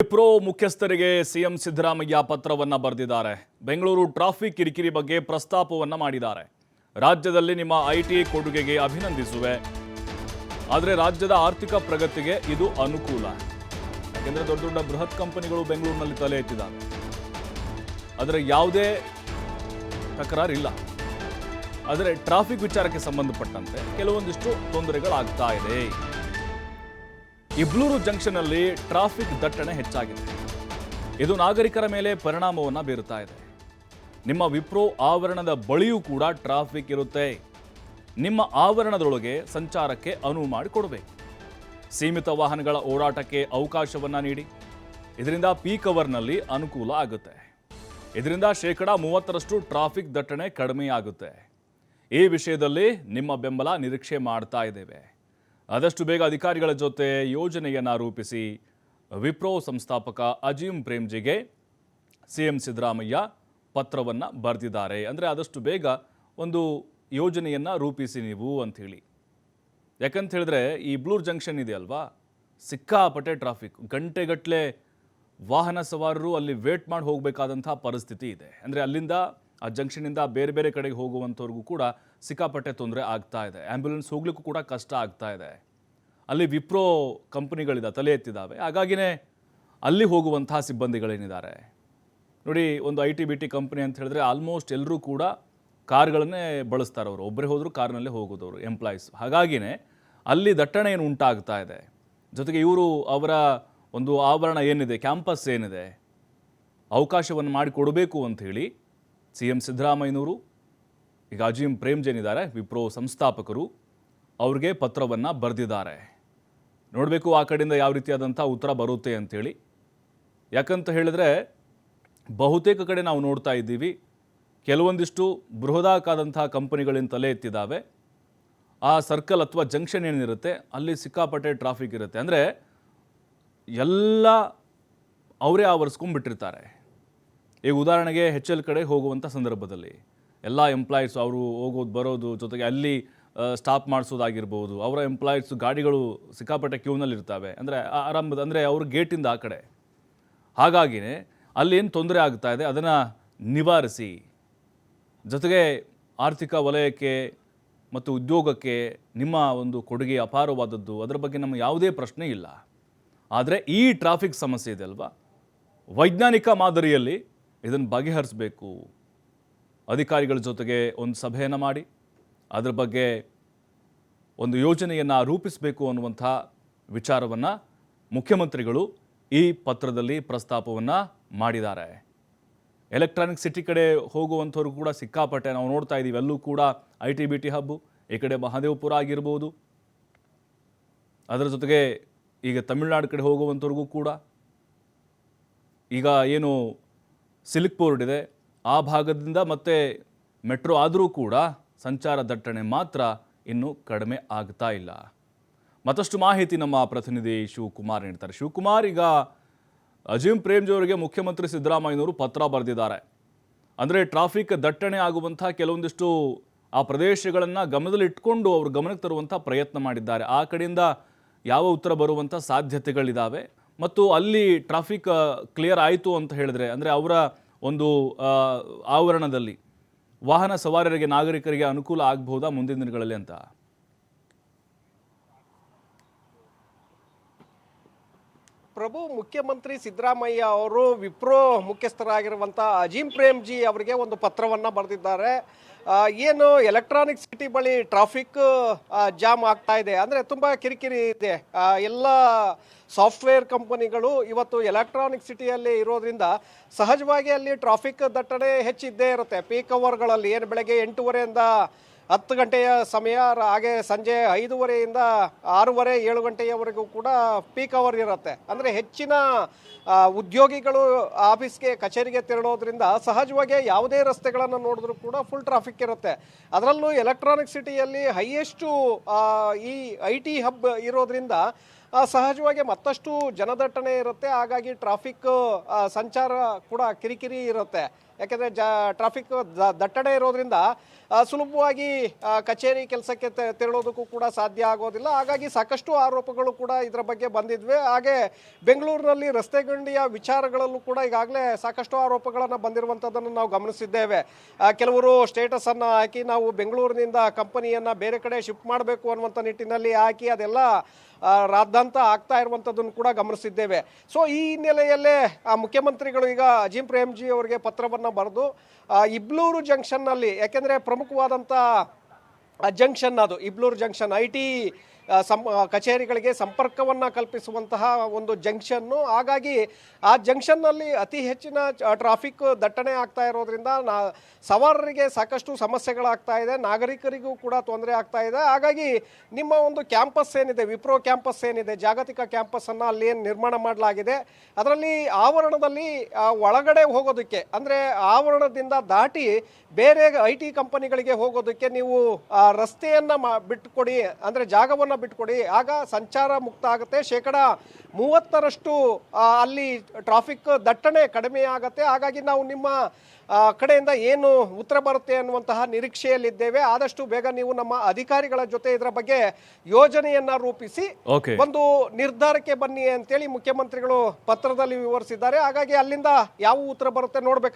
ವಿಪ್ರೋ ಮುಖ್ಯಸ್ಥರಿಗೆ ಸಿಎಂ ಸಿದ್ದರಾಮಯ್ಯ ಪತ್ರವನ್ನ ಬರೆದಿದ್ದಾರೆ. ಬೆಂಗಳೂರು ಟ್ರಾಫಿಕ್ ಕಿರಿಕಿರಿ ಬಗ್ಗೆ ಪ್ರಸ್ತಾಪವನ್ನ ಮಾಡಿದ್ದಾರೆ. ರಾಜ್ಯದಲ್ಲಿ ನಿಮ್ಮ ಐಟಿ ಕೊಡುಗೆಗೆ ಅಭಿನಂದಿಸುವೆ, ಆದರೆ ರಾಜ್ಯದ ಆರ್ಥಿಕ ಪ್ರಗತಿಗೆ ಇದು ಅನುಕೂಲ. ಯಾಕೆಂದ್ರೆ ದೊಡ್ಡ ದೊಡ್ಡ ಬೃಹತ್ ಕಂಪನಿಗಳು ಬೆಂಗಳೂರಿನಲ್ಲಿ ತಲೆ ಎತ್ತಿದ್ದಾರೆ. ಆದರೆ ಯಾವುದೇ ತಕರಾರಿಲ್ಲ. ಆದರೆ ಟ್ರಾಫಿಕ್ ವಿಚಾರಕ್ಕೆ ಸಂಬಂಧಪಟ್ಟಂತೆ ಕೆಲವೊಂದಿಷ್ಟು ತೊಂದರೆಗಳಾಗ್ತಾ ಇದೆ. ಇಬ್ಲೂರು ಜಂಕ್ಷನ್ ಅಲ್ಲಿ ಟ್ರಾಫಿಕ್ ದಟ್ಟಣೆ ಹೆಚ್ಚಾಗಿದೆ. ಇದು ನಾಗರಿಕರ ಮೇಲೆ ಪರಿಣಾಮವನ್ನು ಬೀರುತ್ತಾ ಇದೆ. ನಿಮ್ಮ ವಿಪ್ರೋ ಆವರಣದ ಬಳಿಯೂ ಕೂಡ ಟ್ರಾಫಿಕ್ ಇರುತ್ತೆ. ನಿಮ್ಮ ಆವರಣದೊಳಗೆ ಸಂಚಾರಕ್ಕೆ ಅನುವು ಮಾಡಿಕೊಡಬೇಕು. ಸೀಮಿತ ವಾಹನಗಳ ಓಡಾಟಕ್ಕೆ ಅವಕಾಶವನ್ನ ನೀಡಿ. ಇದರಿಂದ ಪೀಕ್ ಅವರ್ನಲ್ಲಿ ಅನುಕೂಲ ಆಗುತ್ತೆ. ಇದರಿಂದ 30% ಟ್ರಾಫಿಕ್ ದಟ್ಟಣೆ ಕಡಿಮೆಯಾಗುತ್ತೆ. ಈ ವಿಷಯದಲ್ಲಿ ನಿಮ್ಮ ಬೆಂಬಲ ನಿರೀಕ್ಷೆ ಮಾಡ್ತಾ ಇದ್ದೇವೆ. ಆದಷ್ಟು ಬೇಗ ಅಧಿಕಾರಿಗಳ ಜೊತೆ ಯೋಜನೆಯನ್ನು ರೂಪಿಸಿ ವಿಪ್ರೋ ಸಂಸ್ಥಾಪಕ ಅಜೀಂ ಪ್ರೇಮ್ಜಿಗೆ ಸಿಎಂ ಸಿದ್ದರಾಮಯ್ಯ ಪತ್ರವನ್ನು ಬರೆದಿದ್ದಾರೆ. ಅಂದರೆ ಆದಷ್ಟು ಬೇಗ ಒಂದು ಯೋಜನೆಯನ್ನು ರೂಪಿಸಿ ನೀವು ಅಂಥೇಳಿ. ಯಾಕಂತ ಹೇಳಿದ್ರೆ ಈ ಇಬ್ಲೂರು ಜಂಕ್ಷನ್ ಇದೆ ಅಲ್ವಾ, ಸಿಕ್ಕಾಪಟ್ಟೆ ಟ್ರಾಫಿಕ್. ಗಂಟೆಗಟ್ಟಲೆ ವಾಹನ ಸವಾರರು ಅಲ್ಲಿ ವೇಟ್ ಮಾಡಿ ಹೋಗಬೇಕಾದಂಥ ಪರಿಸ್ಥಿತಿ ಇದೆ. ಅಂದರೆ ಅಲ್ಲಿಂದ ಆ ಜಂಕ್ಷನಿಂದ ಬೇರೆ ಬೇರೆ ಕಡೆಗೆ ಹೋಗುವಂಥವ್ರಿಗೂ ಕೂಡ ಸಿಕ್ಕಾಪಟ್ಟೆ ತೊಂದರೆ ಆಗ್ತಾ ಇದೆ. ಆ್ಯಂಬ್ಯುಲೆನ್ಸ್ ಹೋಗ್ಲಿಕ್ಕೂ ಕೂಡ ಕಷ್ಟ ಆಗ್ತಾ ಇದೆ. ಅಲ್ಲಿ ವಿಪ್ರೋ ಕಂಪನಿಗಳಿದೆ, ತಲೆ ಎತ್ತಿದ್ದಾವೆ. ಹಾಗಾಗಿನೇ ಅಲ್ಲಿ ಹೋಗುವಂತಹ ಸಿಬ್ಬಂದಿಗಳೇನಿದ್ದಾರೆ ನೋಡಿ, ಒಂದು IT-BT ಕಂಪನಿ ಅಂತ ಹೇಳಿದ್ರೆ ಆಲ್ಮೋಸ್ಟ್ ಎಲ್ಲರೂ ಕೂಡ ಕಾರ್ಗಳನ್ನೇ ಬಳಸ್ತಾರೆ. ಅವರು ಒಬ್ಬರೇ ಹೋದರೂ ಕಾರ್ನಲ್ಲೇ ಹೋಗೋದವರು ಎಂಪ್ಲಾಯೀಸ್. ಹಾಗಾಗಿನೇ ಅಲ್ಲಿ ದಟ್ಟಣೆ ಏನು ಉಂಟಾಗ್ತಾ ಇದೆ. ಜೊತೆಗೆ ಇವರು ಅವರ ಒಂದು ಆವರಣ ಏನಿದೆ, ಕ್ಯಾಂಪಸ್ ಏನಿದೆ, ಅವಕಾಶವನ್ನು ಮಾಡಿಕೊಡಬೇಕು ಅಂಥೇಳಿ ಸಿಎಂ ಸಿದ್ದರಾಮಯ್ಯನವರು ಈಗ ಅಜೀಂ ಪ್ರೇಮ್ಜಿ ಏನಿದ್ದಾರೆ ವಿಪ್ರೋ ಸಂಸ್ಥಾಪಕರು ಅವ್ರಿಗೆ ಪತ್ರವನ್ನು ಬರೆದಿದ್ದಾರೆ. ನೋಡಬೇಕು ಆ ಕಡೆಯಿಂದ ಯಾವ ರೀತಿಯಾದಂಥ ಉತ್ತರ ಬರುತ್ತೆ ಅಂಥೇಳಿ. ಯಾಕಂತ ಹೇಳಿದ್ರೆ ಬಹುತೇಕ ಕಡೆ ನಾವು ನೋಡ್ತಾ ಇದ್ದೀವಿ, ಕೆಲವೊಂದಿಷ್ಟು ಬೃಹದಾಕಾದಂಥ ಕಂಪನಿಗಳಿಂದ ತಲೆ ಎತ್ತಿದ್ದಾವೆ. ಆ ಸರ್ಕಲ್ ಅಥವಾ ಜಂಕ್ಷನ್ ಏನಿರುತ್ತೆ ಅಲ್ಲಿ ಸಿಕ್ಕಾಪಟ್ಟೆ ಟ್ರಾಫಿಕ್ ಇರುತ್ತೆ. ಅಂದರೆ ಎಲ್ಲ ಅವರೇ ಆವರಿಸ್ಕೊಂಡ್ಬಿಟ್ಟಿರ್ತಾರೆ. ಈಗ ಉದಾಹರಣೆಗೆ HL ಕಡೆ ಹೋಗುವಂಥ ಸಂದರ್ಭದಲ್ಲಿ ಎಲ್ಲ ಎಂಪ್ಲಾಯೀಸ್ ಅವರು ಹೋಗೋದು ಬರೋದು, ಜೊತೆಗೆ ಅಲ್ಲಿ ಸ್ಟಾಪ್ ಮಾಡಿಸೋದಾಗಿರ್ಬೋದು. ಅವರ ಎಂಪ್ಲಾಯೀಸ್ ಗಾಡಿಗಳು ಸಿಕ್ಕಾಪಟ್ಟೆ ಕ್ಯೂನಲ್ಲಿ ಇರ್ತವೆ. ಅಂದರೆ ಆರಂಭದ ಅಂದರೆ ಅವ್ರ ಗೇಟಿಂದ ಆ ಕಡೆ. ಹಾಗಾಗಿನೇ ಅಲ್ಲಿ ಏನು ತೊಂದರೆ ಆಗ್ತಾ ಇದೆ ಅದನ್ನು ನಿವಾರಿಸಿ. ಜೊತೆಗೆ ಆರ್ಥಿಕ ವಲಯಕ್ಕೆ ಮತ್ತು ಉದ್ಯೋಗಕ್ಕೆ ನಿಮ್ಮ ಒಂದು ಕೊಡುಗೆ ಅಪಾರವಾದದ್ದು, ಅದರ ಬಗ್ಗೆ ನಮ್ಮ ಯಾವುದೇ ಪ್ರಶ್ನೆ ಇಲ್ಲ. ಆದರೆ ಈ ಟ್ರಾಫಿಕ್ ಸಮಸ್ಯೆ ಇದೆ ಅಲ್ವಾ, ವೈಜ್ಞಾನಿಕ ಮಾದರಿಯಲ್ಲಿ ಇದನ್ನು ಬಗೆಹರಿಸಬೇಕು. ಅಧಿಕಾರಿಗಳ ಜೊತೆಗೆ ಒಂದು ಸಭೆಯನ್ನು ಮಾಡಿ ಅದರ ಬಗ್ಗೆ ಒಂದು ಯೋಜನೆಯನ್ನು ರೂಪಿಸಬೇಕು ಅನ್ನುವಂಥ ವಿಚಾರವನ್ನು ಮುಖ್ಯಮಂತ್ರಿಗಳು ಈ ಪತ್ರದಲ್ಲಿ ಪ್ರಸ್ತಾಪವನ್ನು ಮಾಡಿದ್ದಾರೆ. ಎಲೆಕ್ಟ್ರಾನಿಕ್ ಸಿಟಿ ಕಡೆ ಹೋಗುವಂಥವ್ರು ಕೂಡ ಸಿಕ್ಕಾಪಟ್ಟೆ ನಾವು ನೋಡ್ತಾ ಇದ್ದೀವಿ. ಅಲ್ಲೂ ಕೂಡ IT-BT ಹಬ್ಬು. ಈ ಕಡೆ ಮಹದೇವಪುರ ಆಗಿರ್ಬೋದು. ಅದರ ಜೊತೆಗೆ ಈಗ ತಮಿಳುನಾಡು ಕಡೆ ಹೋಗುವಂಥವ್ರಿಗೂ ಕೂಡ ಈಗ ಏನು ಸಿಲ್ಕ್ ಬೋರ್ಡ್ ಇದೆ ಆ ಭಾಗದಿಂದ ಮತ್ತೆ ಮೆಟ್ರೋ ಆದರೂ ಕೂಡ ಸಂಚಾರ ದಟ್ಟಣೆ ಮಾತ್ರ ಇನ್ನೂ ಕಡಿಮೆ ಆಗ್ತಾ ಇಲ್ಲ. ಮತ್ತಷ್ಟು ಮಾಹಿತಿ ನಮ್ಮ ಪ್ರತಿನಿಧಿ ಶಿವಕುಮಾರ್ ನೀಡ್ತಾರೆ. ಶಿವಕುಮಾರ್, ಈಗ ಅಜೀಂ ಪ್ರೇಮ್ಜಿ ಅವರಿಗೆ ಮುಖ್ಯಮಂತ್ರಿ ಸಿದ್ದರಾಮಯ್ಯನವರು ಪತ್ರ ಬರೆದಿದ್ದಾರೆ. ಅಂದರೆ ಟ್ರಾಫಿಕ್ ದಟ್ಟಣೆ ಆಗುವಂಥ ಕೆಲವೊಂದಿಷ್ಟು ಆ ಪ್ರದೇಶಗಳನ್ನು ಗಮನದಲ್ಲಿಟ್ಕೊಂಡು ಅವರು ಗಮನಕ್ಕೆ ತರುವಂಥ ಪ್ರಯತ್ನ ಮಾಡಿದ್ದಾರೆ. ಆ ಕಡೆಯಿಂದ ಯಾವ ಉತ್ತರ ಬರುವಂಥ ಸಾಧ್ಯತೆಗಳಿದ್ದಾವೆ ಮತ್ತು ಅಲ್ಲಿ ಟ್ರಾಫಿಕ್ ಕ್ಲಿಯರ್ ಆಯಿತು ಅಂತ ಹೇಳಿದ್ರೆ ಅಂದರೆ ಅವರ ಒಂದು ಆವರಣದಲ್ಲಿ ವಾಹನ ಸವಾರರಿಗೆ, ನಾಗರಿಕರಿಗೆ ಅನುಕೂಲ ಆಗಬಹುದಾ ಮುಂದಿನ ದಿನಗಳಲ್ಲಿ ಅಂತ? ಪ್ರಭು, ಮುಖ್ಯಮಂತ್ರಿ ಸಿದ್ದರಾಮಯ್ಯ ಅವರು ವಿಪ್ರೋ ಮುಖ್ಯಸ್ಥರಾಗಿರುವಂಥ ಅಜೀಂ ಪ್ರೇಮ್ಜಿ ಅವರಿಗೆ ಒಂದು ಪತ್ರವನ್ನು ಬರೆದಿದ್ದಾರೆ. ಏನು ಎಲೆಕ್ಟ್ರಾನಿಕ್ ಸಿಟಿ ಬಳಿ ಟ್ರಾಫಿಕ್ ಜಾಮ್ ಆಗ್ತಾ ಇದೆ, ಅಂದರೆ ತುಂಬ ಕಿರಿಕಿರಿ ಇದೆ. ಎಲ್ಲ ಸಾಫ್ಟ್ವೇರ್ ಕಂಪನಿಗಳು ಇವತ್ತು ಎಲೆಕ್ಟ್ರಾನಿಕ್ ಸಿಟಿಯಲ್ಲಿ ಇರೋದ್ರಿಂದ ಸಹಜವಾಗಿ ಅಲ್ಲಿ ಟ್ರಾಫಿಕ್ ದಟ್ಟಣೆ ಹೆಚ್ಚಿದ್ದೇ ಇರುತ್ತೆ. ಪೀಕ್ ಅವರ್ಗಳಲ್ಲಿ ಏನು ಬೆಳಗ್ಗೆ 8:30ಯಿಂದ 10 ಗಂಟೆಯ ಸಮಯ, ಹಾಗೆ ಸಂಜೆ 5:30ಯಿಂದ 6:30, 7 ಗಂಟೆಯವರೆಗೂ ಕೂಡ ಪೀಕ್ ಅವರ್ ಇರುತ್ತೆ. ಅಂದರೆ ಹೆಚ್ಚಿನ ಉದ್ಯೋಗಿಗಳು ಆಫೀಸ್ಗೆ, ಕಚೇರಿಗೆ ತೆರಳೋದ್ರಿಂದ ಸಹಜವಾಗಿ ಯಾವುದೇ ರಸ್ತೆಗಳನ್ನು ನೋಡಿದ್ರೂ ಕೂಡ ಫುಲ್ ಟ್ರಾಫಿಕ್ ಇರುತ್ತೆ. ಅದರಲ್ಲೂ ಎಲೆಕ್ಟ್ರಾನಿಕ್ ಸಿಟಿಯಲ್ಲಿ ಹೈಯೆಸ್ಟು ಈ IT ಹಬ್ ಇರೋದ್ರಿಂದ ಸಹಜವಾಗಿ ಮತ್ತಷ್ಟು ಜನದಟ್ಟಣೆ ಇರುತ್ತೆ. ಹಾಗಾಗಿ ಟ್ರಾಫಿಕ್ ಸಂಚಾರ ಕೂಡ ಕಿರಿಕಿರಿ ಇರುತ್ತೆ. ಯಾಕೆಂದರೆ ಟ್ರಾಫಿಕ್ ದಟ್ಟಣೆ ಇರೋದ್ರಿಂದ ಸುಲಭವಾಗಿ ಕಚೇರಿ ಕೆಲಸಕ್ಕೆ ತೆರಳೋದಕ್ಕೂ ಕೂಡ ಸಾಧ್ಯ ಆಗೋದಿಲ್ಲ. ಹಾಗಾಗಿ ಸಾಕಷ್ಟು ಆರೋಪಗಳು ಕೂಡ ಇದರ ಬಗ್ಗೆ ಬಂದಿದ್ವೆ. ಹಾಗೆ ಬೆಂಗಳೂರಿನಲ್ಲಿ ರಸ್ತೆ ಗುಂಡಿಯ ವಿಚಾರಗಳಲ್ಲೂ ಕೂಡ ಈಗಾಗಲೇ ಸಾಕಷ್ಟು ಆರೋಪಗಳನ್ನು ಬಂದಿರುವಂಥದ್ದನ್ನು ನಾವು ಗಮನಿಸಿದ್ದೇವೆ. ಕೆಲವರು ಸ್ಟೇಟಸನ್ನು ಹಾಕಿ ನಾವು ಬೆಂಗಳೂರಿನಿಂದ ಕಂಪನಿಯನ್ನು ಬೇರೆ ಕಡೆ ಶಿಫ್ಟ್ ಮಾಡಬೇಕು ಅನ್ನುವಂಥ ನಿಟ್ಟಿನಲ್ಲಿ ಹಾಕಿ ಅದೆಲ್ಲ ರಾದ್ದಾಂತ ಆಗ್ತಾ ಇರುವಂಥದ್ದನ್ನು ಕೂಡ ಗಮನಿಸಿದ್ದೇವೆ. ಸೊ ಈ ಹಿನ್ನೆಲೆಯಲ್ಲೇ ಮುಖ್ಯಮಂತ್ರಿಗಳು ಈಗ ಅಜೀಂ ಪ್ರೇಮ್ಜಿ ಅವರಿಗೆ ಪತ್ರವನ್ನು ಬರೆದು ಇಬ್ಲೂರು ಜಂಕ್ಷನ್ನಲ್ಲಿ, ಯಾಕೆಂದರೆ ಪ್ರಮುಖವಾದಂಥ ಜಂಕ್ಷನ್ ಅದು ಇಬ್ಲೂರು ಜಂಕ್ಷನ್, IT ಕಚೇರಿಗಳಿಗೆ ಸಂಪರ್ಕವನ್ನು ಕಲ್ಪಿಸುವಂತಹ ಒಂದು ಜಂಕ್ಷನ್ನು. ಹಾಗಾಗಿ ಆ ಜಂಕ್ಷನ್ನಲ್ಲಿ ಅತಿ ಹೆಚ್ಚಿನ ಟ್ರಾಫಿಕ್ ದಟ್ಟಣೆ ಆಗ್ತಾ ಇರೋದ್ರಿಂದ ಸವಾರರಿಗೆ ಸಾಕಷ್ಟು ಸಮಸ್ಯೆಗಳಾಗ್ತಾ ಇದೆ, ನಾಗರಿಕರಿಗೂ ಕೂಡ ತೊಂದರೆ ಆಗ್ತಾ ಇದೆ. ಹಾಗಾಗಿ ನಿಮ್ಮ ಒಂದು ಕ್ಯಾಂಪಸ್ ಏನಿದೆ, ವಿಪ್ರೋ ಕ್ಯಾಂಪಸ್ ಏನಿದೆ, ಜಾಗತಿಕ ಕ್ಯಾಂಪಸ್ಸನ್ನು ಅಲ್ಲಿ ಏನು ನಿರ್ಮಾಣ ಮಾಡಲಾಗಿದೆ, ಅದರಲ್ಲಿ ಆವರಣದಲ್ಲಿ ಒಳಗಡೆ ಹೋಗೋದಕ್ಕೆ, ಅಂದರೆ ಆವರಣದಿಂದ ದಾಟಿ ಬೇರೆ IT ಕಂಪನಿಗಳಿಗೆ ಹೋಗೋದಕ್ಕೆ ನೀವು ರಸ್ತೆಯನ್ನು ಬಿಟ್ಟುಕೊಡಿ, ಅಂದರೆ ಜಾಗವನ್ನು ಬಿಟ್ಕೊಡಿ, ಆಗ ಸಂಚಾರ ಮುಕ್ತ ಆಗುತ್ತೆ. 30% ಅಲ್ಲಿ ಟ್ರಾಫಿಕ್ ದಟ್ಟಣೆ ಕಡಿಮೆ ಆಗುತ್ತೆ. ಹಾಗಾಗಿ ನಾವು ನಿಮ್ಮ ಕಡೆಯಿಂದ ಏನು ಉತ್ತರ ಬರುತ್ತೆ ಅನ್ನುವಂತಹ ನಿರೀಕ್ಷೆಯಲ್ಲಿದ್ದೇವೆ. ಆದಷ್ಟು ಬೇಗ ನೀವು ನಮ್ಮ ಅಧಿಕಾರಿಗಳ ಜೊತೆ ಇದರ ಬಗ್ಗೆ ಯೋಜನೆಯನ್ನ ರೂಪಿಸಿ ಒಂದು ನಿರ್ಧಾರಕ್ಕೆ ಬನ್ನಿ ಅಂತೇಳಿ ಮುಖ್ಯಮಂತ್ರಿಗಳು ಪತ್ರದಲ್ಲಿ ವಿವರಿಸಿದ್ದಾರೆ. ಹಾಗಾಗಿ ಅಲ್ಲಿಂದ ಯಾವ ಉತ್ತರ ಬರುತ್ತೆ ನೋಡ್ಬೇಕು.